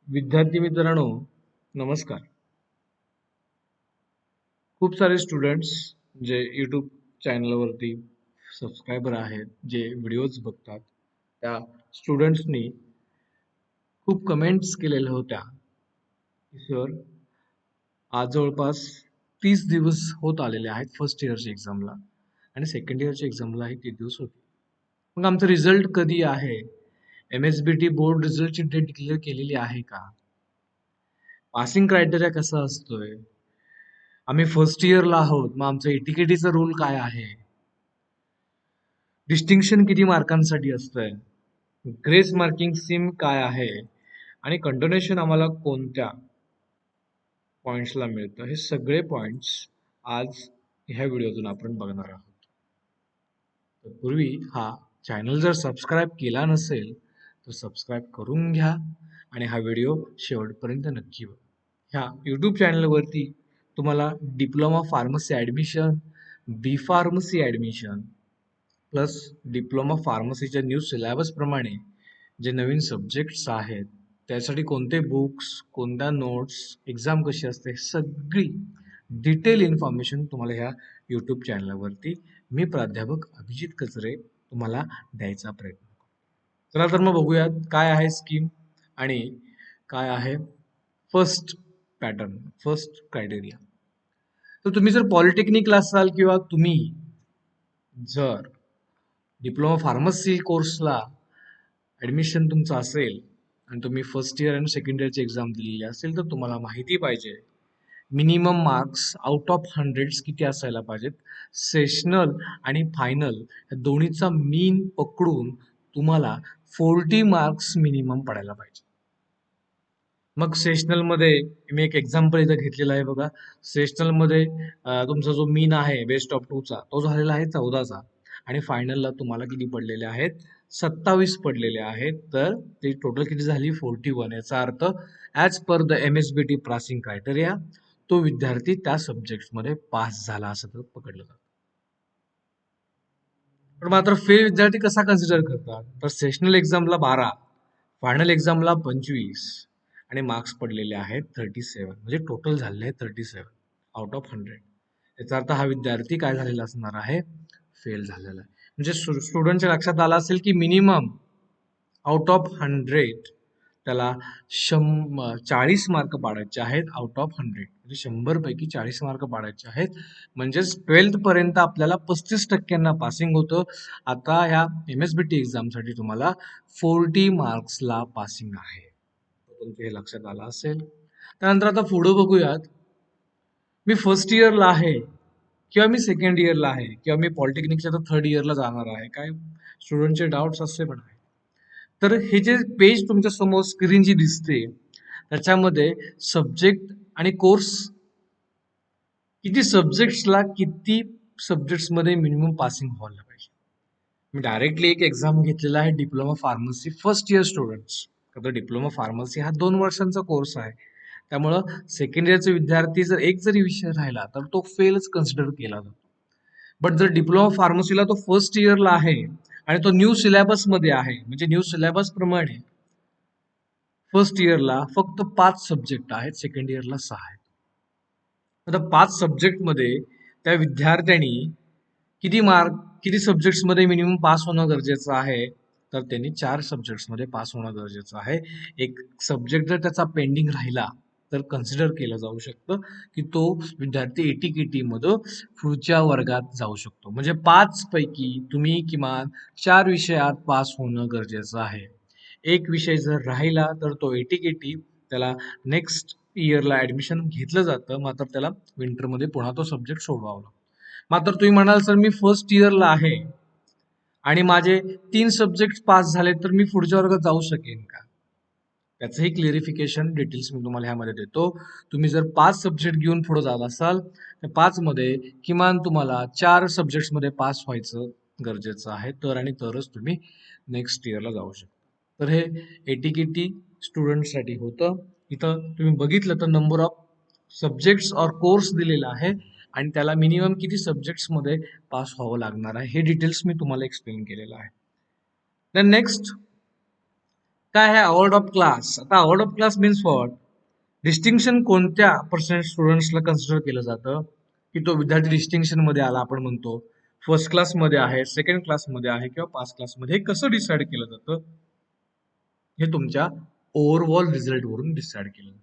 विद्यार्थी मित्रांनो, नमस्कार. खूप सारे स्टुडंट्स जे यूट्यूब चॅनलवरती सबस्क्रायबर आहेत, जे व्हिडिओज बघतात, त्या स्टुडंट्सनी खूप कमेंट्स केलेल्या होत्या की सर, आज जवळपास 30 दिवस होत आलेले आहेत फर्स्ट इयरच्या एक्झामला आणि सेकंड इयरच्या एक्झामलाही 30 दिवस होते. मग आमचा रिझल्ट कधी आहे? MSBT बोर्ड रिझल्टची डेट डिक्लेअर केलेली आहे का? पासिंग क्रायटेरिया कसा असतोय? आम्ही फर्स्ट इयरला आहोत, मग आमचं एटीकेटीचा रूल काय आहे? डिस्टिंक्शन किती मार्कांसाठी असतंय? ग्रेस मार्किंग सिम काय आहे? आणि कंडोनेशन आम्हाला कोणत्या पॉइंट्सला मिळतं? हे सगळे पॉइंट्स आज ह्या व्हिडिओतून आपण बघणार आहोत. तत्पूर्वी हा चॅनल जर सबस्क्राईब केला नसेल तर सबस्क्राईब करून घ्या आणि हा व्हिडिओ शेवटपर्यंत नक्की बघा. ह्या यूट्यूब चॅनलवरती तुम्हाला diploma pharmacy admission, B pharmacy admission plus diploma फार्मसीच्या न्यू सिलेबसप्रमाणे जे नवीन सब्जेक्ट्स आहेत, त्यासाठी कोणते बुक्स, कोणत्या नोट्स, एक्झाम कशी असते, सगळी डिटेल इन्फॉर्मेशन तुम्हाला ह्या यूट्यूब चॅनलवरती मी प्राध्यापक अभिजित कचरे तुम्हाला द्यायचा प्रयत्न करतो. चला तर मग बघूयात काय आहे स्कीम आणि काय आहे फर्स्ट पॅटर्न, फर्स्ट क्रायटेरिया. तर तुम्ही जर पॉलिटेक्निकला असाल किंवा तुम्ही जर डिप्लोमा फार्मसी कोर्सला ॲडमिशन तुमचं असेल आणि तुम्ही फर्स्ट इयर आणि सेकंड इयरची एक्झाम दिलेली असेल, तर तुम्हाला माहिती पाहिजे मिनिमम मार्क्स आउट ऑफ 100 किती असायला पाहिजेत. सेशनल आणि फायनल या दोन्हीचा मीन पकडून तुम्हाला 40 मार्क्स मिनिमम पडायला पाहिजे. मग सेशनलमध्ये मी एक एक्झाम्पल इथं घेतलेला आहे बघा. सेशनलमध्ये तुमचा जो मीन आहे बेस्ट ऑफ 2चा तो झालेला आहे 14चा आणि फायनलला तुम्हाला किती पडलेले आहेत? 27 पडलेले आहेत. तर ते टोटल किती झाली? 41. याचा अर्थ as per the MSBT passing criteria तो विद्यार्थी त्या सब्जेक्टमध्ये पास झाला असं तर पकडलं जातं. पण मात्र फेल विद्यार्थी कसा कन्सिडर करतात? तर सेशनल एक्झामला 12, फायनल एक्झामला 25 आणि मार्क्स पडलेले आहेत 37. म्हणजे टोटल झालेले आहेत 37 आउट ऑफ 100. याचा अर्थ हा विद्यार्थी काय झालेला असणार आहे? फेल झालेला आहे. म्हणजे स्टुडंटच्या लक्षात आलं असेल की मिनिमम आउट ऑफ 100 त्याला 40 मार्क पाडायचे आहेत आउट ऑफ 100. म्हणजे 100 पैकी 40 मार्क पाडायचे आहेत. म्हणजेच 12th पर्यंत आपल्याला 35% पासिंग होतं. आता ह्या MSBT एक्झामसाठी तुम्हाला 40 मार्क्सला पासिंग आहे. तुमच्या हे लक्षात आलं असेल. त्यानंतर आता पुढे बघूयात. मी फर्स्ट इयरला आहे किंवा मी सेकंड इयरला आहे किंवा मी पॉलिटेक्निकच्या तर थर्ड इयरला जाणार आहे. काय स्टुडंटचे डाऊट्स असे पण आहेत. तर हे जे पेज तुमच्या समोर स्क्रीन जी दिसते त्याच्यामध्ये सब्जेक्ट आणि कोर्स किती सब्जेक्ट्सला किती सब्जेक्ट्समध्ये मिनिमम पासिंग व्हायला पाहिजे. मी डायरेक्टली एक एक्झाम घेतलेला आहे diploma pharmacy first year students. तर डिप्लोमा फार्मसी हा 2 वर्षांचा कोर्स आहे. त्यामुळं सेकंड इयरचे विद्यार्थी जर एक जरी विषय राहिला तर तो फेलच कन्सिडर केला जातो. बट जर डिप्लोमा फार्मसीला तो फर्स्ट इयरला आहे आणि तो न्यू सिलेबसमध्ये आहे, म्हणजे न्यू सिलेबस प्रमाणे फर्स्ट इयरला फक्त 5 सब्जेक्ट आहेत, सेकंड इयरला 6 आहेत. आता 5 सब्जेक्टमध्ये त्या विद्यार्थ्यांनी किती सब्जेक्ट्समध्ये मिनिमम पास होणं गरजेचं आहे? तर त्यांनी 4 सब्जेक्ट्समध्ये पास होणं गरजेचं आहे. एक सब्जेक्ट जर त्याचा पेंडिंग राहिला तर कन्सिडर केलं जाऊ शकतं की तो विद्यार्थी एटीकेटीमध्ये पुढच्या वर्गात जाऊ शकतो. म्हणजे 5 पैकी तुम्ही किमान 4 विषयात पास होणं गरजेचं आहे. एक विषय जर राहिला तर तो एटीकेटी त्याला नेक्स्ट इयरला ॲडमिशन घेतलं जातं. मात्र त्याला विंटरमध्ये पुन्हा तो सब्जेक्ट सोडवावा लागतो. मात्र तुम्ही म्हणाल सर मी फर्स्ट इयरला आहे आणि माझे 3 सब्जेक्ट पास झाले तर मी पुढच्या वर्गात जाऊ शकेन का? त्याचंही क्लिअरिफिकेशन डिटेल्स मी तुम्हाला ह्यामध्ये देतो. तुम्ही जर 5 सब्जेक्ट घेऊन पुढे जात असाल तर 5 मध्ये किमान तुम्हाला 4 सब्जेक्ट्समध्ये पास व्हायचं गरजेचं आहे. तर आणि तरच तुम्ही नेक्स्ट इयरला जाऊ शकता. तर हे एटीकेटी स्टुडंटसाठी होतं. इथं तुम्ही बघितलं तर नंबर ऑफ सब्जेक्ट्स और कोर्स दिलेला आहे आणि त्याला मिनिमम किती सब्जेक्ट्समध्ये पास व्हावं लागणार आहे हे डिटेल्स मी तुम्हाला एक्सप्लेन केलेलं आहे. देन नेक्स्ट काय आहे अवॉर्ड ऑफ क्लास? आता award of class means what? Distinction कोणत्या पर्सेंट स्टुडंट्सला कन्सिडर केलं जातं की तो विद्यार्थी डिस्टिंक्शन मध्ये आला? आपण म्हणतो फर्स्ट क्लास मध्ये आहे, सेकंड क्लास मध्ये आहे किंवा पास क्लास मध्ये. हे कसं डिसाईड केलं जातं? हे तुमच्या ओव्हरऑल रिझल्ट वरून डिसाईड केलं जातं.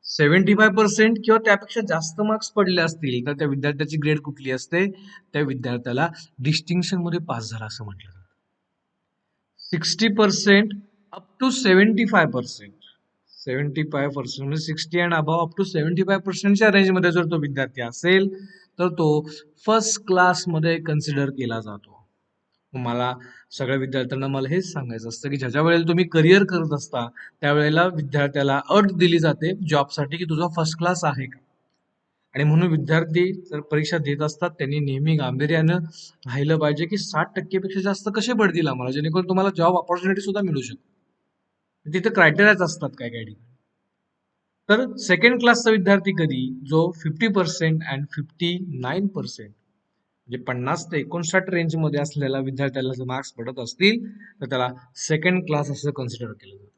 75% किंवा त्यापेक्षा जास्त मार्क्स पडले असतील तर त्या विद्यार्थ्याची ग्रेड कुठली असते? त्या विद्यार्थ्याला डिस्टिंक्शन मध्ये पास झाला असं म्हटलं जातं. 60% अप टू 75%, 75% म्हणजे 60 अँड अबाव अप टू 75%च्या रेंजमध्ये जर तो विद्यार्थी असेल तर तो फर्स्ट क्लास मध्ये कन्सिडर केला जातो. मला सगळ्या विद्यार्थ्यांना मला हेच सांगायचं असतं की ज्याच्या वेळेला तुम्ही करिअर करत असता त्यावेळेला विद्यार्थ्याला अट दिली जाते जॉबसाठी की तुझा फर्स्ट क्लास आहे का. आणि म्हणून विद्यार्थी जर परीक्षा देत असतात त्यांनी नेहमी गांभीर्यानं राहिलं पाहिजे की 60% पेक्षा जास्त कसे पडतील आम्हाला, जेणेकरून तुम्हाला जॉब ऑपॉर्च्युनिटी सुद्धा मिळू शकते. तिथे क्रायटेरियाच असतात काय काय ठिकाणी. तर सेकंड क्लासचा विद्यार्थी कधी? जो 50% अँड 59%, म्हणजे 50 ते 59 रेंज मध्ये असलेल्या विद्यार्थ्याला जर मार्क्स पडत असतील तर त्याला सेकंड क्लास असं कन्सिडर केलं जातं.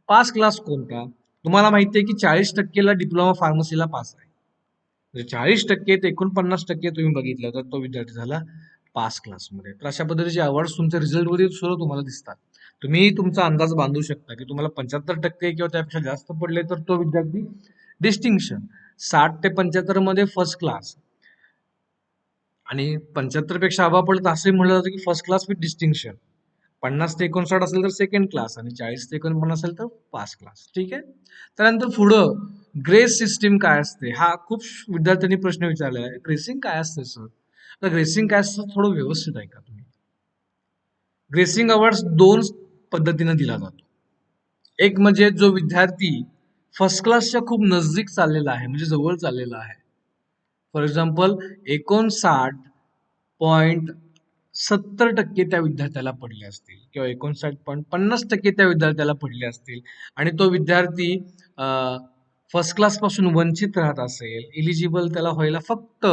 पास क्लास कोणता? तुम्हाला माहिती आहे की 40%ला डिप्लोमा फार्मसीला पास आहे. म्हणजे 40% ते 49% तुम्ही बघितलं तर तो विद्यार्थी झाला पास क्लासमध्ये. तर अशा पद्धतीचे अवॉर्ड तुमच्या रिझल्ट वरील सुद्धा तुम्हाला दिसतात. तुम्ही तुमचा अंदाज बांधू शकता की तुम्हाला 75% किंवा त्यापेक्षा जास्त पडले तर तो विद्यार्थी डिस्टिंक्शन, 60 ते 75 मध्ये फर्स्ट क्लास, आणि 75 पेक्षा अभाव पडत असंही म्हणलं जातं की फर्स्ट क्लास विथ डिस्टिंक्शन. 50 ते 59 असेल तर सेकंड क्लास आणि 40 ते 49 असेल तर पास क्लास. ठीक आहे. त्यानंतर पुढं ग्रेस सिस्टीम काय असते? हा खूप विद्यार्थ्यांनी प्रश्न विचारलेला आहे. ग्रेसिंग काय असते सर? तर ग्रेसिंग काय असतं थोडं व्यवस्थित ऐका तुम्ही. ग्रेसिंग अवॉर्ड दोन पद्धतीने दिला जातो. एक म्हणजे जो विद्यार्थी फर्स्ट क्लासच्या खूप नजदीक चाललेला आहे, म्हणजे जवळ चाललेला आहे. फॉर एक्झाम्पल 59.70% त्या विद्यार्थ्याला पडले असतील किंवा 59.50% त्या विद्यार्थ्याला पडले असतील आणि तो विद्यार्थी फर्स्ट क्लास पासून वंचित राहत असेल, इलिजिबल त्याला व्हायला फक्त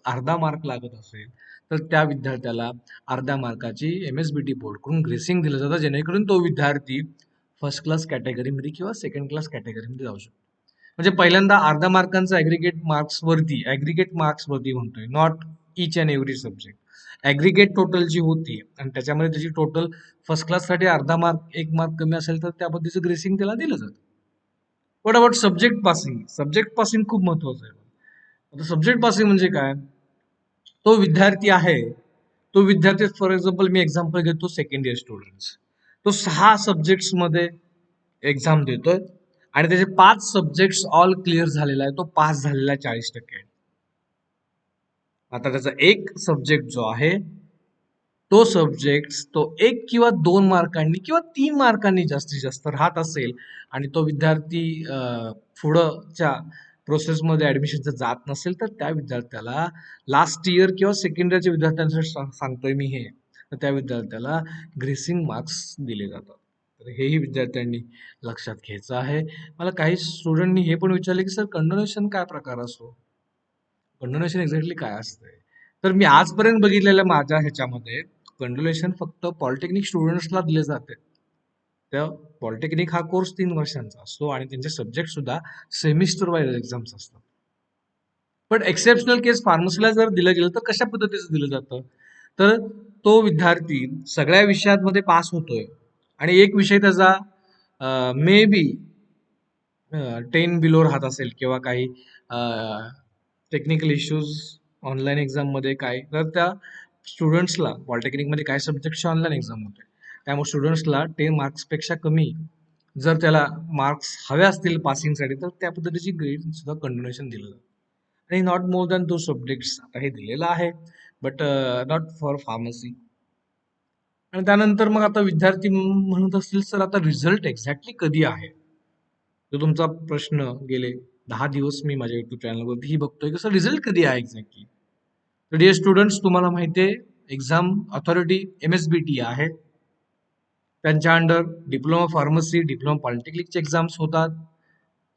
अर्धा मार्क लागत असेल तर त्या विद्यार्थ्याला अर्ध्या मार्काची MSBT बोर्डकडून ग्रेसिंग दिलं जातं, जेणेकरून तो विद्यार्थी फर्स्ट क्लास कॅटेगरीमध्ये किंवा सेकंड क्लास कॅटेगरीमध्ये जाऊ शकतो. म्हणजे पहिल्यांदा अर्ध्या मार्कांचा ऍग्रिगेट मार्क्स वरती म्हणतोय, not each and every subject. Aggregate total जी होती आणि त्याच्यामध्ये त्याची टोटल फर्स्ट क्लास साठी अर्धा मार्क, एक मार्क कमी असेल तर त्या पद्धतीचं ग्रेसिंग त्याला दिलं जातं. What about subject passing? Subject passing खूप महत्वाचं आहे. आता सब्जेक्ट पासिंग म्हणजे काय? तो विद्यार्थी आहे, तो विद्यार्थी फॉर एक्झाम्पल मी एक्झाम्पल घेतो सेकंड इयर स्टुडंट्स, तो 6 सब्जेक्ट्स मध्ये एक्झाम देतोय आणि त्याचे 5 सब्जेक्ट ऑल क्लिअर झालेला आहे, तो पास झालेला आहे 40%. आता त्याचा एक सब्जेक्ट जो आहे तो सब्जेक्ट तो 1 किंवा 2 मार्कांनी किंवा 3 मार्कांनी जास्तीत जास्त राहत असेल आणि तो विद्यार्थी पुढच्या प्रोसेसमध्ये ऍडमिशनचं जात नसेल तर त्या विद्यार्थ्याला लास्ट इयर किंवा सेकंड इयरच्या विद्यार्थ्यांसाठी सांगतोय मी हे, तर त्या विद्यार्थ्याला ग्रेसिंग मार्क्स दिले जातात. तर हेही विद्यार्थ्यांनी लक्षात घ्यायचं आहे. मला काही स्टुडंटनी हे पण विचारले की सर कंडोनेशन काय प्रकार असतो? कंडोनेशन एक्झॅक्टली काय असतंय? तर मी आजपर्यंत बघितलेल्या माझ्या ह्याच्यामध्ये कंडोलेशन फक्त पॉलिटेक्निक स्टुडंट्सला दिले जाते. त्या पॉलिटेक्निक हा कोर्स 3 वर्षांचा असतो आणि त्यांचे सब्जेक्ट सुद्धा सेमिस्टर वाईज एक्झाम्स असतात. पण एक्सेप्शनल केस फार्मसीला जर दिलं गेलं तर कशा पद्धतीचं दिलं जातं? तर तो विद्यार्थी सगळ्या विषयांमध्ये पास होतोय आणि एक विषय त्याचा मे बी 10 बिलो राहत असेल किंवा काही टेक्निकल इश्यूज ऑनलाईन एक्झाम मध्ये काय, तर त्या स्टुडंट्सला पॉलिटेक्निकमध्ये काय सब्जेक्टची ऑनलाईन एक्झाम होते त्यामुळे स्टुडंट्सला 10 मार्क्सपेक्षा कमी जर त्याला मार्क्स हवे असतील पासिंगसाठी तर त्या पद्धतीची ग्रेड सुद्धा कंडोनेशन दिलं जातं. आणि नॉट मोर दॅन 2 सब्जेक्ट्स आता हे दिलेलं आहे, बट नॉट फॉर फार्मसी. आणि त्यानंतर मग आता विद्यार्थी म्हणत असतील सर आता रिझल्ट एक्झॅक्टली कधी आहे? जो तुमचा प्रश्न गेले 10 दिवस मी माझ्या युट्यूब चॅनलवरती ही बघतोय की सर रिझल्ट कधी आहे एक्झॅक्टली. तर डिअर स्टुडंट्स, तुम्हाला माहिती आहे एक्झाम अथॉरिटी MSBT आहे, त्यांच्या अंडर डिप्लोमा फार्मसी, डिप्लोमा पॉलिटेक्निकचे एक्झाम्स होतात.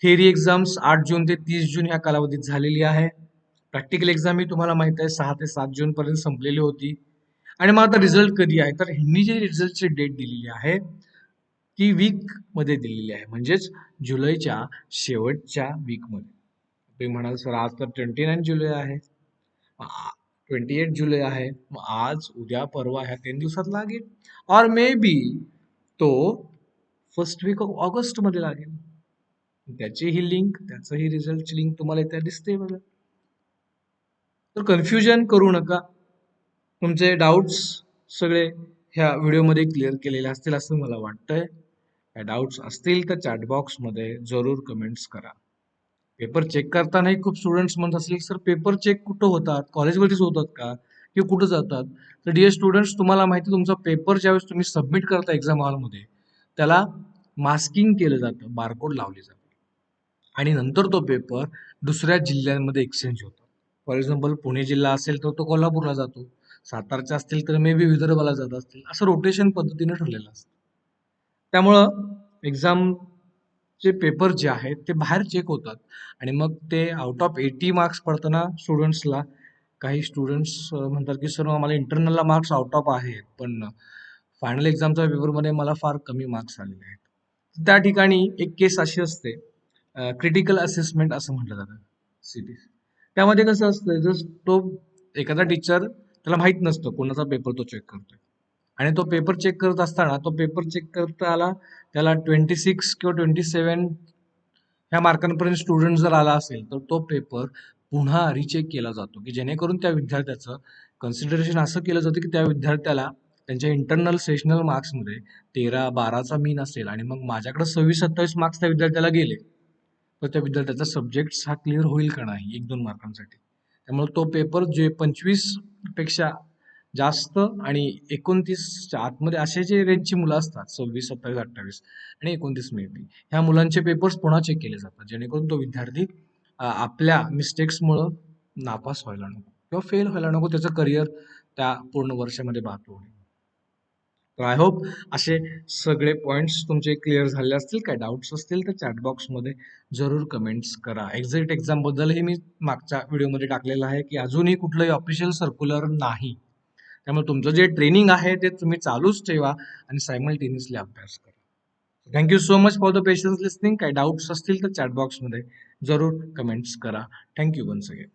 थिअरी एक्झाम्स 8 जून ते 30 जून ह्या कालावधीत झालेली आहे. प्रॅक्टिकल एक्झाम ही तुम्हाला माहिती आहे 6 ते 7 जून पर्यंत संपलेली होती. आणि मग आता रिझल्ट कधी आहे, तर ह्यांनी जी रिझल्टची डेट दिलेली आहे ती वीक मध्ये दिलेली आहे, म्हणजेच जुलैच्या शेवटच्या वीक मध्ये. तुम्ही म्हणाल सर आज तर 29 जुलै आहे, 28 जुलै आहे, मग आज उद्या परवा ह्या 3 दिवसात लागेल, और मे बी तो फर्स्ट वीक ऑफ ऑगस्ट मध्ये लागेल. त्याची ही लिंक, त्याचंही रिझल्टची लिंक तुम्हाला इथे दिसते बघा. तर कन्फ्युजन करू नका. तुमचे डाऊट्स सगळे ह्या व्हिडिओमध्ये क्लिअर केलेले असतील असं मला वाटतंय. काय डाऊट्स असतील तर चॅट बॉक्समध्ये जरूर कमेंट्स करा. पेपर चेक करतानाही खूप स्टुडंट्स म्हणत असतील सर पेपर चेक कुठं होतात, कॉलेजमध्येच होतात का किंवा कुठं जातात? तर डिअर स्टुडंट्स, तुम्हाला माहिती तुमचा पेपर ज्यावेळेस तुम्ही सबमिट करता एक्झाम हॉलमध्ये, त्याला मास्किंग केलं जातं, बारकोड लावले जाते आणि नंतर तो पेपर दुसऱ्या जिल्ह्यांमध्ये एक्सचेंज होतो. फॉर एक्झाम्पल पुणे जिल्हा असेल तर तो कोल्हापूरला जातो, सातारचे असतील तर मे बी विदर्भाला जात असतील, असं रोटेशन पद्धतीने ठरलेलं असतं. त्यामुळं एक्झामचे पेपर जे आहेत ते बाहेर चेक होतात आणि मग ते आउट ऑफ 80 मार्क्स पडताना स्टुडंट्सला, काही स्टुडंट्स म्हणतात की सर आम्हाला इंटरनलला मार्क्स आउट ऑफ आहेत, पण फायनल एक्झामच्या पेपरमध्ये मला फार कमी मार्क्स आलेले आहेत. त्या ठिकाणी एक केस अशी असते, क्रिटिकल असेसमेंट असं म्हटलं जातं, सीटी. त्यामध्ये कसं असतं, जर तो एखादा टीचर त्याला माहित नसतं कोणाचा पेपर तो चेक करतोय, आणि तो पेपर चेक करत असताना तो पेपर चेक करता आला, त्याला 26 किंवा 27 ह्या मार्कांपर्यंत स्टुडंट जर आला असेल तर तो पेपर पुन्हा रिचेक केला जातो, की जेणेकरून त्या विद्यार्थ्याचं कन्सिडरेशन असं केलं जातं की त्या विद्यार्थ्याला त्यांच्या इंटरनल सेशनल मार्क्समध्ये 13-12चा मीन असेल आणि मग माझ्याकडे 26-27 मार्क्स त्या विद्यार्थ्याला गेले, तर त्या विद्यार्थ्याचा सब्जेक्ट हा क्लिअर होईल का नाही 1-2 मार्कांसाठी. त्यामुळे तो पेपर जे 25 पेक्षा जास्त आणि 29च्या आतमध्ये असे जे रेंजची मुलं असतात, 26, 27, 28 आणि 29 मे बी, ह्या मुलांचे पेपर्स पुन्हा चेक केले जातात, जेणेकरून तो विद्यार्थी आपल्या मिस्टेक्समुळं नापास व्हायला नको किंवा फेल व्हायला नको, त्याचं करिअर त्या पूर्ण वर्षामध्ये बाकी होईल. तर आय होप असे सगळे पॉइंट्स तुमचे क्लिअर झाले असतील. काय डाऊट्स असतील तर चॅट बॉक्समध्ये जरूर कमेंट्स करा. एक्झिट एक्झाम बद्दलही मी मागच्या व्हिडिओमध्ये टाकलेलं आहे की अजूनही कुठलंही ऑफिशियल सर्क्युलर नाही, त्यामुळे तुमचं जे ट्रेनिंग आहे ते तुम्ही चालूच ठेवा आणि सायमल्टेनियसली अभ्यास करा. Thank you so much for the patience listening. काय डाऊट्स असतील तर चॅट बॉक्समध्ये जरूर कमेंट्स करा. Thank you once again.